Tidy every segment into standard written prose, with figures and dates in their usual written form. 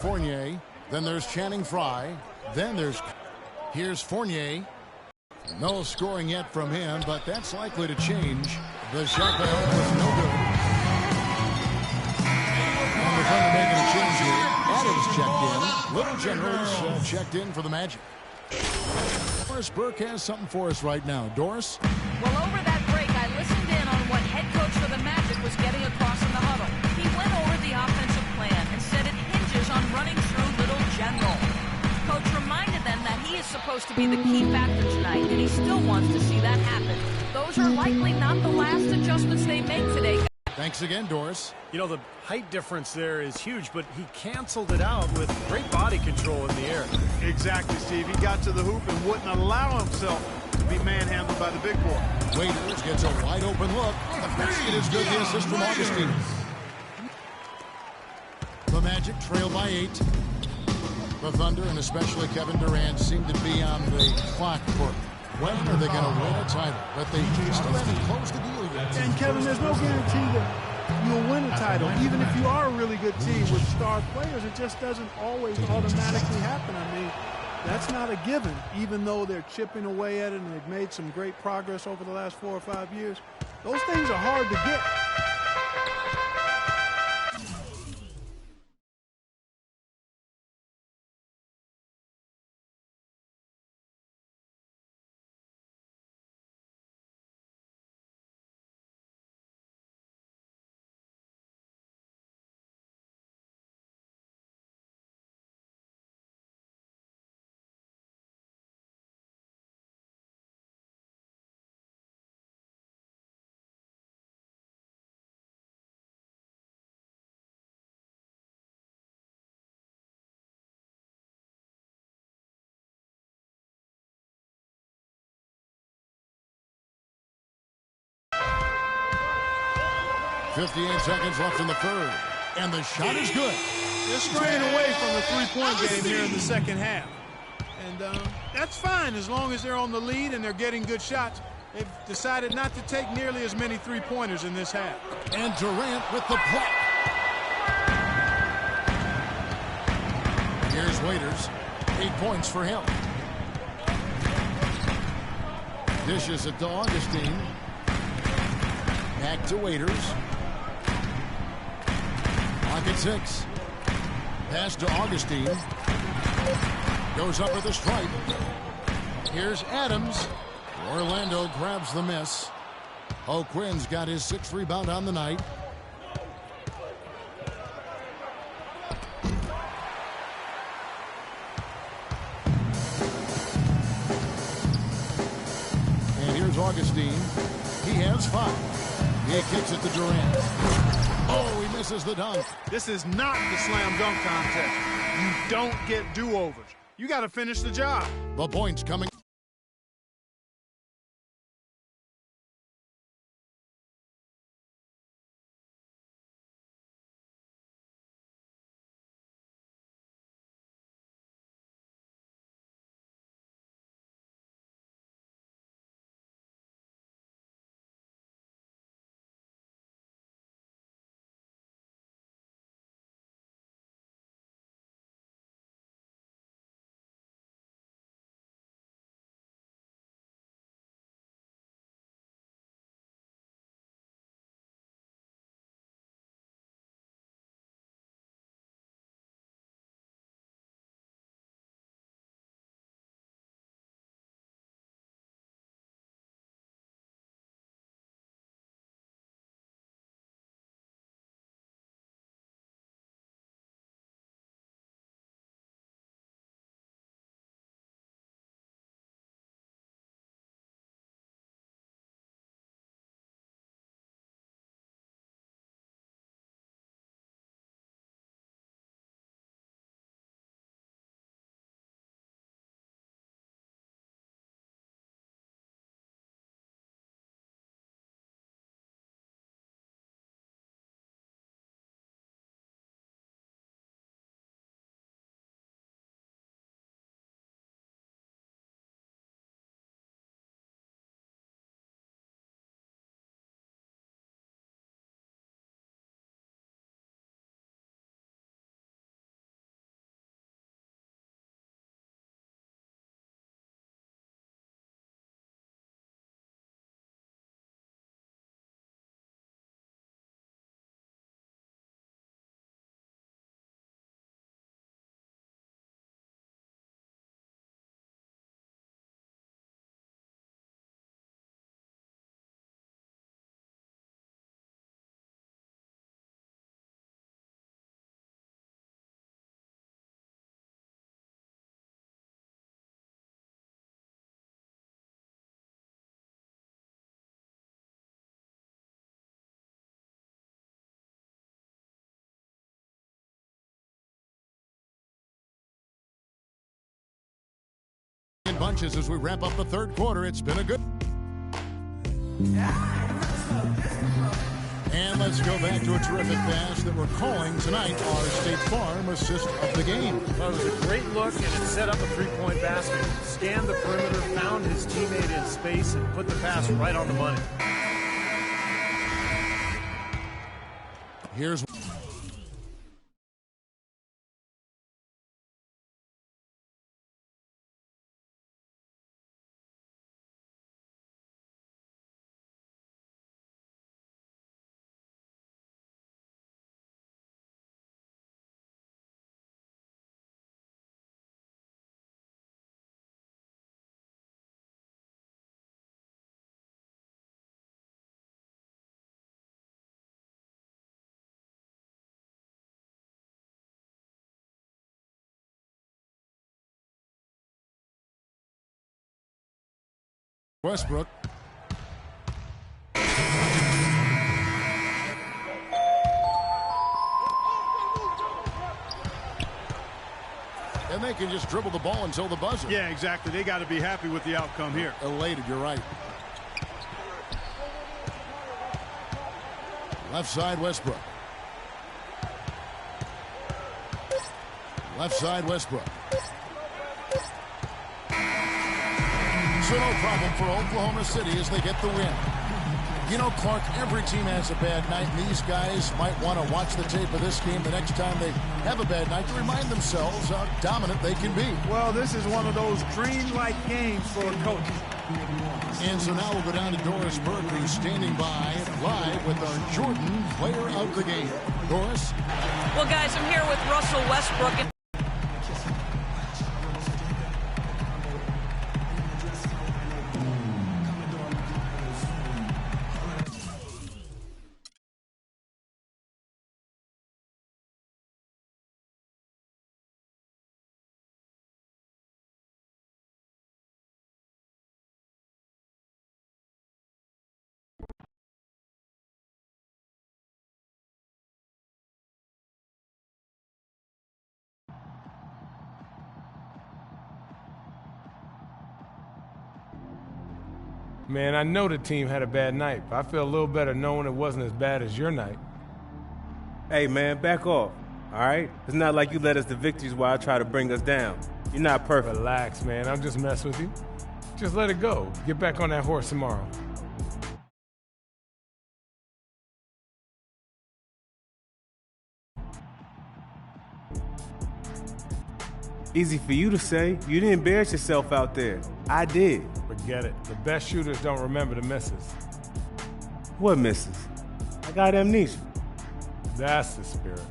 Fournier. Then there's Channing Frye. Here's Fournier. No scoring yet from him, but that's likely to change. The shot by Hart was no good. And the Thunder making a change here. Adams checked in. Little Generals checked in for the Magic. Doris Burke has something for us right now. Doris? Well, over that break, I listened in on what head coach for the Magic was getting across in the huddle. He went over the offensive plan and said it hinges on running through Little General. Coach reminded them that he is supposed to be the key factor tonight, and he still wants to see that happen. Those are likely not the last adjustments they make today. Thanks again, Doris. You know, the height difference there is huge, but he canceled it out with great body control in the air. Exactly, Steve. He got to the hoop and wouldn't allow himself to be manhandled by the big boy. Waiters gets a wide open look. The basket is good. The assist from Augustine. The Magic trail by 8. The Thunder, and especially Kevin Durant, seem to be on the clock for when are they going to win a title. But they still haven't closed the deal yet. And, Kevin, there's no guarantee that you'll win a title. Even if you are a really good team with star players, it just doesn't always automatically happen. I mean, that's not a given, even though they're chipping away at it and they've made some great progress over the last 4 or 5 years. Those things are hard to get. .58 seconds left in the third. And the shot is good. They're straying away from the three-point game here in the second half. And that's fine as long as they're on the lead and they're getting good shots. They've decided not to take nearly as many three-pointers in this half. And Durant with the block. Here's Waiters. 8 points for him. Dishes it to Augustine. Back to Waiters. Clock at 6. Pass to Augustine. Goes up with a stripe. Here's Adams. Orlando grabs the miss. O'Quinn's got his 6th rebound on the night. And here's Augustine. He has 5. He kicks it to Durant. Oh, he misses the dunk. This is not the slam dunk contest. You don't get do-overs. You got to finish the job. The points coming. punches as we wrap up the third quarter. It's been a good... And let's go back to a terrific pass that we're calling tonight our State Farm assist of the game. Well, it was a great look, and it set up a three-point basket. Scanned the perimeter, found his teammate in space, and put the pass right on the money. Here's... Westbrook. And they can just dribble the ball until the buzzer. Yeah, exactly. They got to be happy with the outcome here. Elated, you're right. Left side, Westbrook. Left side, Westbrook. So no problem for Oklahoma City as they get the win. You know, Clark, every team has a bad night, and these guys might want to watch the tape of this game the next time they have a bad night to remind themselves how dominant they can be. Well, this is one of those dream-like games for a coach. And so now we'll go down to Doris Burke, who's standing by live with our Jordan player of the game. Doris? Well, guys, I'm here with Russell Westbrook. Man, I know the team had a bad night, but I feel a little better knowing it wasn't as bad as your night. Hey, man, back off, all right? It's not like you led us to victories while I try to bring us down. You're not perfect. Relax, man. I'm just messing with you. Just let it go. Get back on that horse tomorrow. Easy for you to say. You didn't embarrass yourself out there. I did. Forget it. The best shooters don't remember the misses. What misses? I got amnesia. That's the spirit.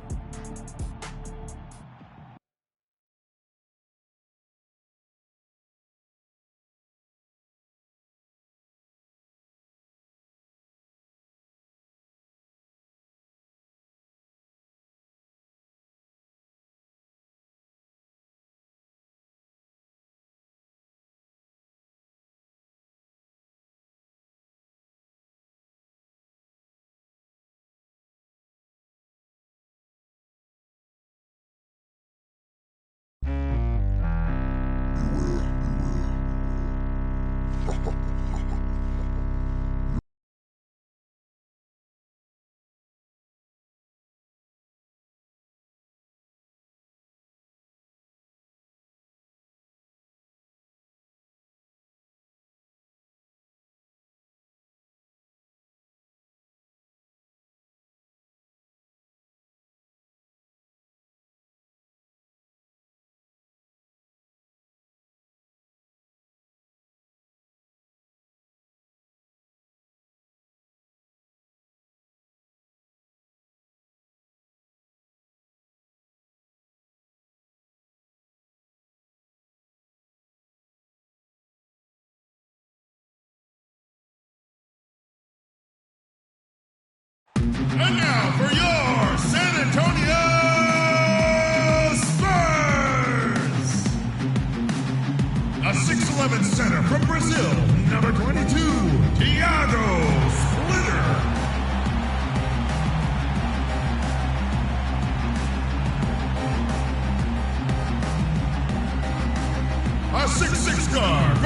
And now for your San Antonio Spurs! A 6'11" center from Brazil, number 22, Thiago Splitter. A 6'6" guard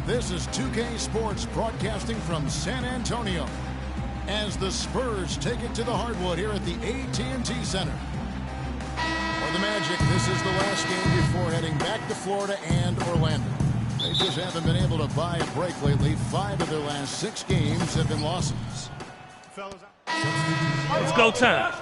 This is 2K Sports broadcasting from San Antonio as the Spurs take it to the hardwood here at the AT&T Center. For the Magic, this is the last game before heading back to Florida and Orlando. They just haven't been able to buy a break lately. 5 of their last 6 games have been losses. It's go time.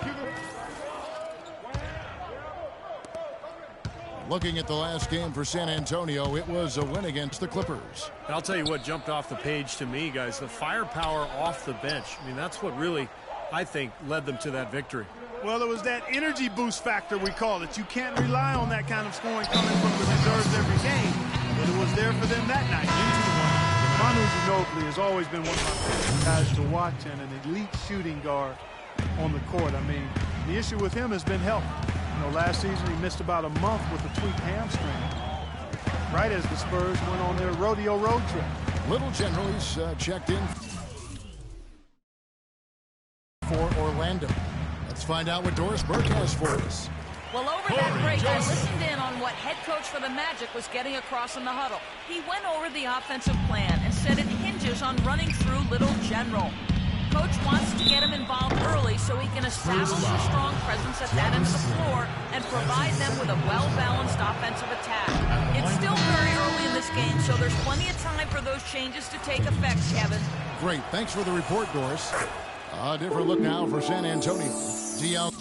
Looking at the last game for San Antonio, it was a win against the Clippers. I'll tell you what jumped off the page to me, guys, the firepower off the bench. I mean, that's what really, I think, led them to that victory. Well, it was that energy boost factor, we call it. You can't rely on that kind of scoring coming from the reserves every game, but it was there for them that night. Manu Ginobili has always been one of my favorite guys to watch and an elite shooting guard on the court. I mean, the issue with him has been health. You know, last season he missed about a month with a tweaked hamstring, right as the Spurs went on their rodeo road trip. Little General's checked in for Orlando. Let's find out what Doris Burke has for us. Well, over that break, I listened in on what head coach for the Magic was getting across in the huddle. He went over the offensive plan and said it hinges on running through Little General. Coach wants to get him involved early so he can establish a strong presence at that end of the floor and provide them with a well-balanced offensive attack. It's still very early in this game, so there's plenty of time for those changes to take effect, Kevin. Great. Thanks for the report, Doris. A different look now for San Antonio. DL.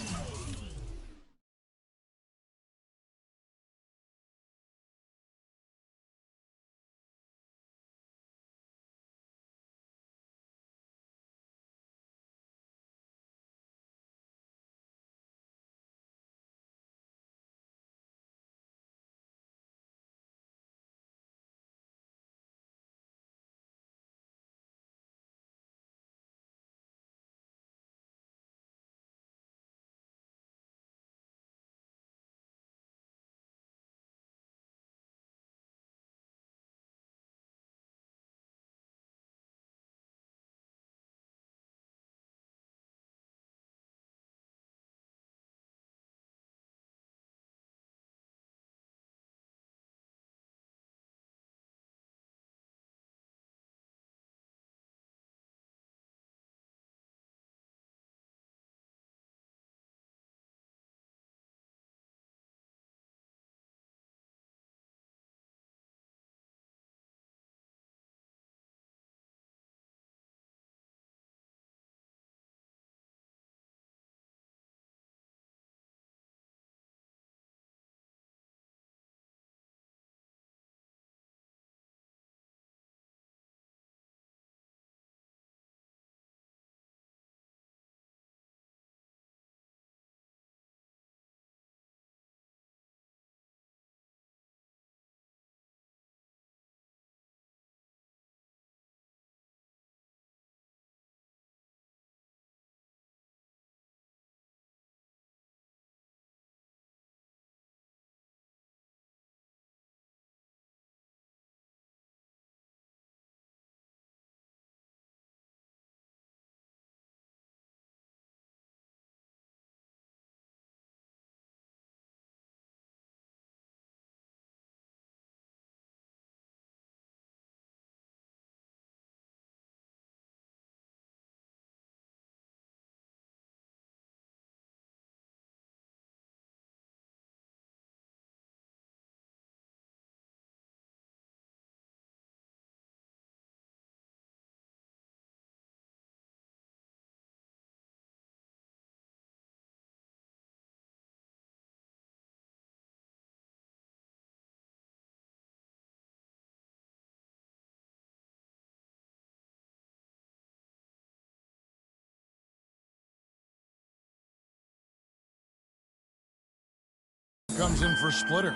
Comes in for Splitter,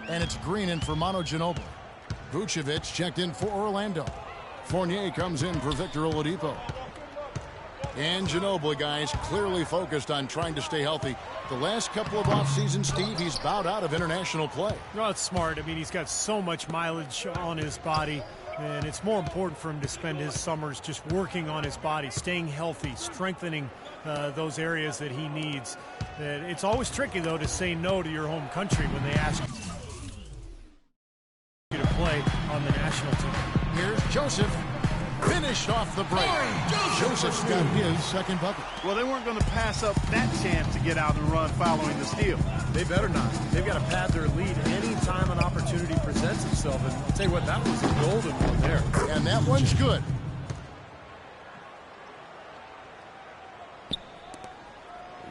and it's Green in for Manu Ginobili. Vucevic checked in for Orlando. Fournier comes in for Victor Oladipo. And Ginobili, guys, clearly focused on trying to stay healthy. The last couple of off-seasons, Steve, he's bowed out of international play. Well, it's smart. I mean, he's got so much mileage on his body, and it's more important for him to spend his summers just working on his body, staying healthy, strengthening those areas that he needs. It's always tricky, though, to say no to your home country when they ask you to play on the national team. Joseph finished off the break. Joseph's got his second bucket. Well, they weren't going to pass up that chance to get out and run following the steal. They better not. They've got to pad their lead anytime an opportunity presents itself. And I'll tell you what, that was a golden one there. And that one's good.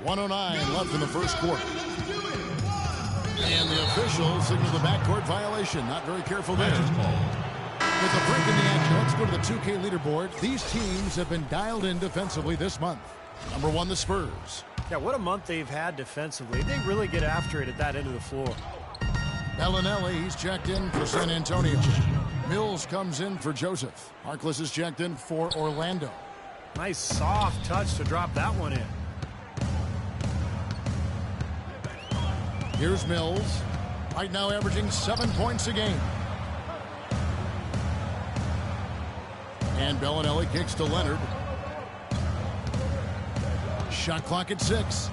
.109 left in the first quarter. And the officials signal the backcourt violation. Not very careful there. With a break in the action, let's go to the 2K leaderboard. These teams have been dialed in defensively this month. Number 1, the Spurs. Yeah, what a month they've had defensively. They really get after it at that end of the floor. Bellinelli, he's checked in for San Antonio. Mills comes in for Joseph. Harkless is checked in for Orlando. Nice soft touch to drop that one in. Here's Mills. Right now averaging 7 points a game. And Bellinelli kicks to Leonard. Shot clock at 6.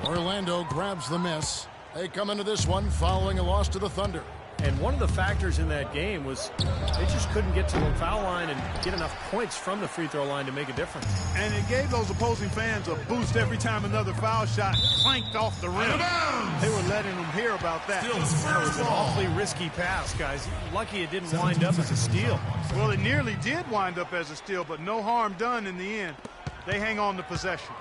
Orlando grabs the miss. They come into this one following a loss to the Thunder. And one of the factors in that game was they just couldn't get to the foul line and get enough points from the free throw line to make a difference. And it gave those opposing fans a boost every time another foul shot clanked off the rim. They were letting them hear about that. That was an awfully risky pass, guys. Lucky it didn't wind up as a steal. Well, it nearly did wind up as a steal, but no harm done in the end. They hang on to possession.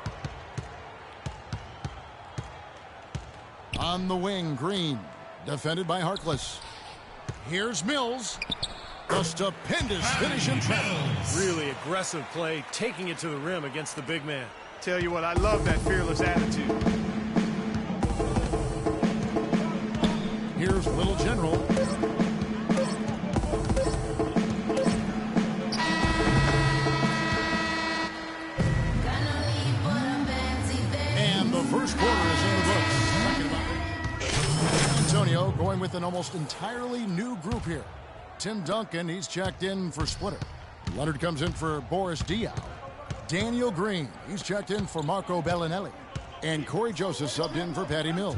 On the wing, Green. Defended by Harkless. Here's Mills. The stupendous finish in traffic. Really aggressive play, taking it to the rim against the big man. Tell you what, I love that fearless attitude. Here's Little General. And the first quarter is in the books. Antonio going with an almost entirely new group here. Tim Duncan, he's checked in for Splitter. Leonard comes in for Boris Diaw. Daniel Green, he's checked in for Marco Bellinelli. And Corey Joseph subbed in for Patty Mills.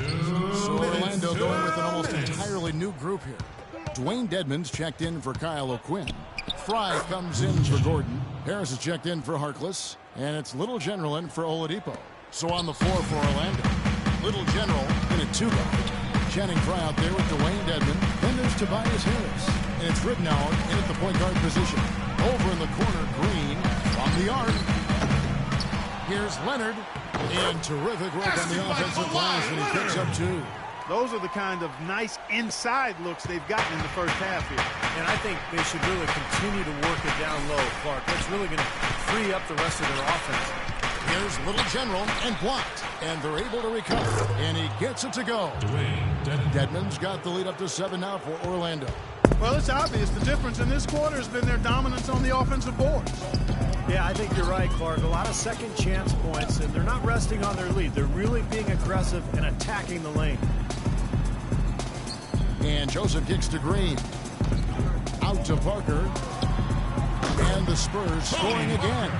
So Orlando going with an almost entirely new group here. Dwayne Dedmon's checked in for Kyle O'Quinn. Fry comes in for Gordon. Harris is checked in for Harkless. And it's Little General in for Oladipo. So on the floor for Orlando, Little General in a 2-guard. Channing Fry out there with Dwayne Dedmon. Then there's Tobias Harris. And it's Ridnour in at the point guard position. Over in the corner, Green from the arc. Here's Leonard. And terrific work on the offensive glass, and he picks up 2. Those are the kind of nice inside looks they've gotten in the first half here. And I think they should really continue to work it down low, Clark. That's really going to free up the rest of their offense. Here's Little General and blocked, and they're able to recover, and he gets it to go. Dedmon's got the lead up to 7 now for Orlando. Well, it's obvious the difference in this quarter has been their dominance on the offensive boards. Yeah, I think you're right, Clark. A lot of second chance points, and they're not resting on their lead. They're really being aggressive and attacking the lane. And Joseph kicks to Green. Out to Parker. And the Spurs scoring again.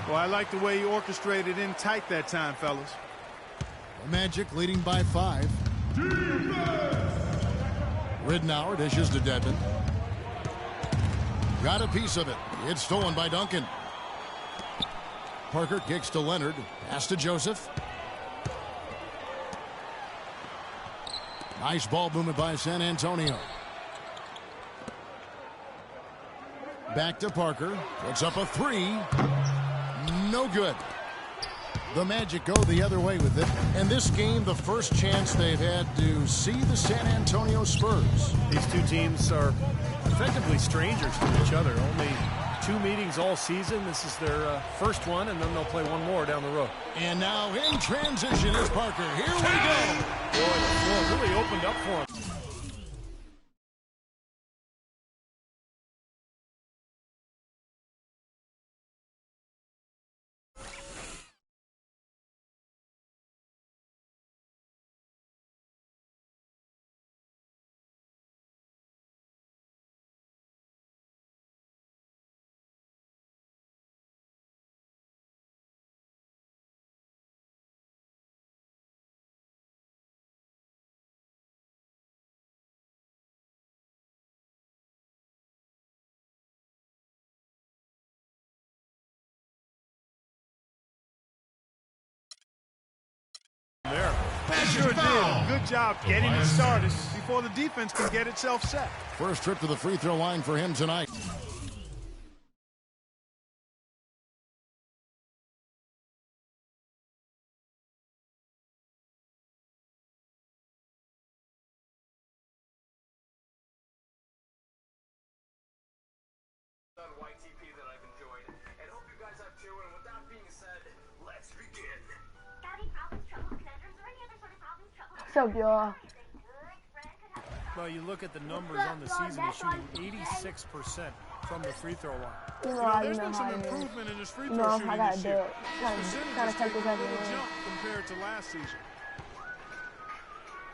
Well, I like the way he orchestrated in tight that time, fellas. The Magic leading by 5. Ridnour dishes to Dedmon. Got a piece of it. It's stolen by Duncan. Parker kicks to Leonard. Pass to Joseph. Nice ball movement by San Antonio. Back to Parker. Puts up a 3. No good. The Magic go the other way with it. And this game, the first chance they've had to see the San Antonio Spurs. These two teams are effectively strangers to each other. Only 2 meetings all season. This is their first one, and then they'll play one more down the road. And now in transition is Parker. Here we go. Boy, the floor really opened up for him. There. Sure did. Good job getting it started before the defense can get itself set. First trip to the free throw line for him tonight. YTP that I've enjoyed, and hope you guys have too. And with that being said, let's begin. Got any problems, trouble, conundrums, or any other sort of problems, trouble? What's up, y'all? Well, you look at the numbers on the season, he's shooting 86% from the free throw line. There's been some improvement in his free throw shooting this year. Kind of take a little jump compared to last season.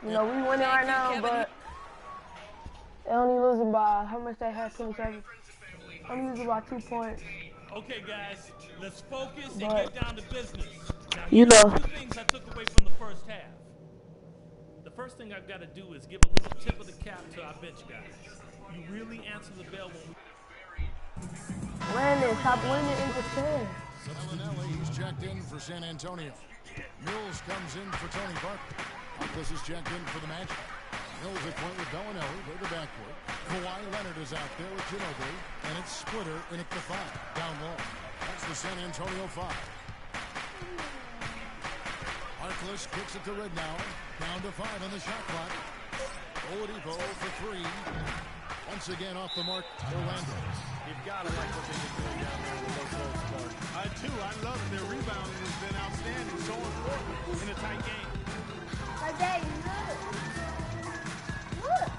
You know, we winning right now, but they only losing by how much they had, 27. I'm losing by 2 points. Okay, guys, let's focus and get down to business. Now, you know, two things I took away from the first half. The first thing I've got to do is give a little tip of the cap to our bench guys. You really answer the bell when we... Landon, stop winning in the chest. Bellinelli, he's checked in for San Antonio. Mills comes in for Tony Parker. Harkless is checked in for the Magic. Mills at point with Bellinelli, way the backcourt. Kawhi Leonard is out there with Ginobili, and it's Splitter in at the 5, down low. That's the San Antonio 5. Harkless kicks it to Ridnour, down to 5 on the shot clock. Oladipo for 3. Once again off the mark, Orlando. You've got to like what they've been doing down there with those goals, Clark. I do. I love it. Their rebounding has been outstanding, so important in a tight game. Okay, look. Look.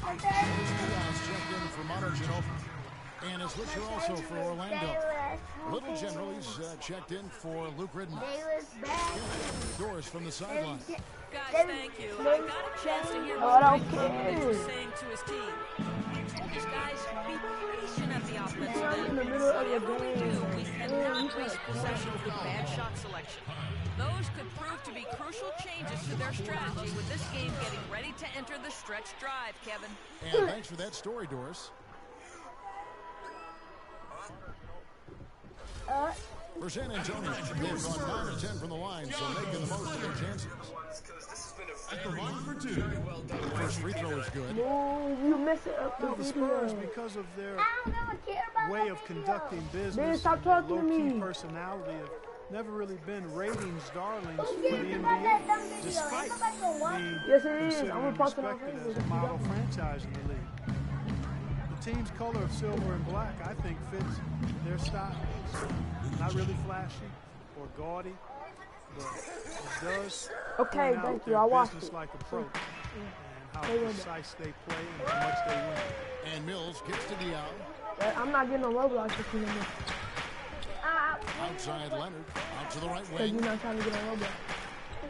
Okay. Checked in for Mono Ginobili. And a switcher also for Orlando. Little General, he's checked in for Luke Ridnour. Doris from the sideline. Guys, thank you. I got a chance to hear what Popovich was saying to his team. He told his guys, be patient at the offensive end. Whatever we do, we cannot waste possessions with bad shot selection. Those could prove to be crucial changes to their strategy with this game getting ready to enter the stretch drive, Kevin. And thanks for that story, Doris. For San Antonio, they've gone 9 of 10 from the line, so making the most of their chances. At the line for 2. First free throw is good. No, you miss it up Well, the Spurs, because of their way of conducting business, stop talking to low-key me. personality, have never really been ratings darlings for the NBA, despite being Yes, it is. considered I'm gonna and post it on respected as Facebook. a model franchise in the league. The team's color of silver and black, I think, fits their style. Not really flashy or gaudy, but it does Okay, point out thank you. their I watched it. business-like approach and how precise they play and how much they win. And Mills kicks to Diallo. I'm not getting on Roblox this season. Outside Leonard, out to the right Because you're wing. not trying to get on Roblox.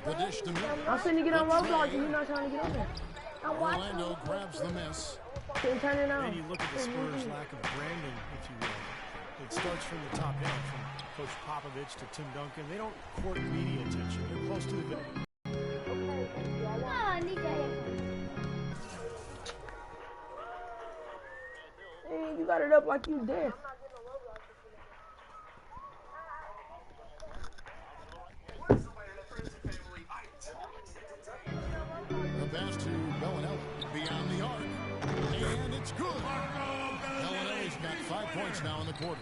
The dish to Mills. I'm finna get on Roblox and you're not trying to get on there. Orlando grabs the miss. Can't turn it on. And you look at the Spurs' lack of branding, if you will. It starts from the top down, from Coach Popovich to Tim Duncan. They don't court media attention. They're close to the video. Hey, you got it up like you did. The pass to Bellinelli beyond the arc. And it's good. Bellinelli's got 5 points now in the quarter.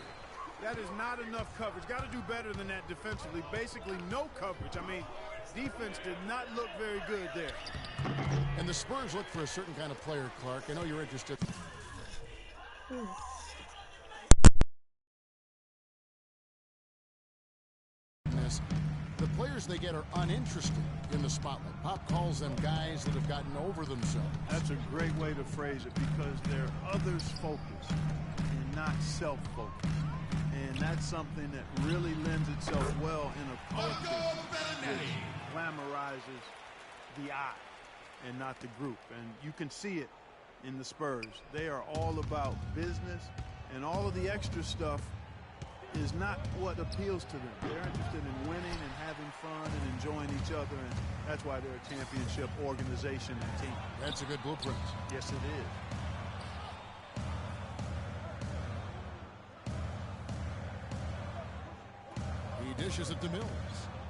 That is not enough coverage. Got to do better than that defensively. Basically, no coverage. I mean, defense did not look very good there. And the Spurs look for a certain kind of player, Clark. I know you're interested. The players they get are uninterested in the spotlight. Pop calls them guys that have gotten over themselves. That's a great way to phrase it because they're others-focused and not self-focused. And that's something that really lends itself well in a culture that glamorizes the eye and not the group. And you can see it in the Spurs. They are all about business, and all of the extra stuff is not what appeals to them. They're interested in winning and having fun and enjoying each other, and that's why they're a championship organization and team. That's a good blueprint. Yes, it is. finishes at the Mills.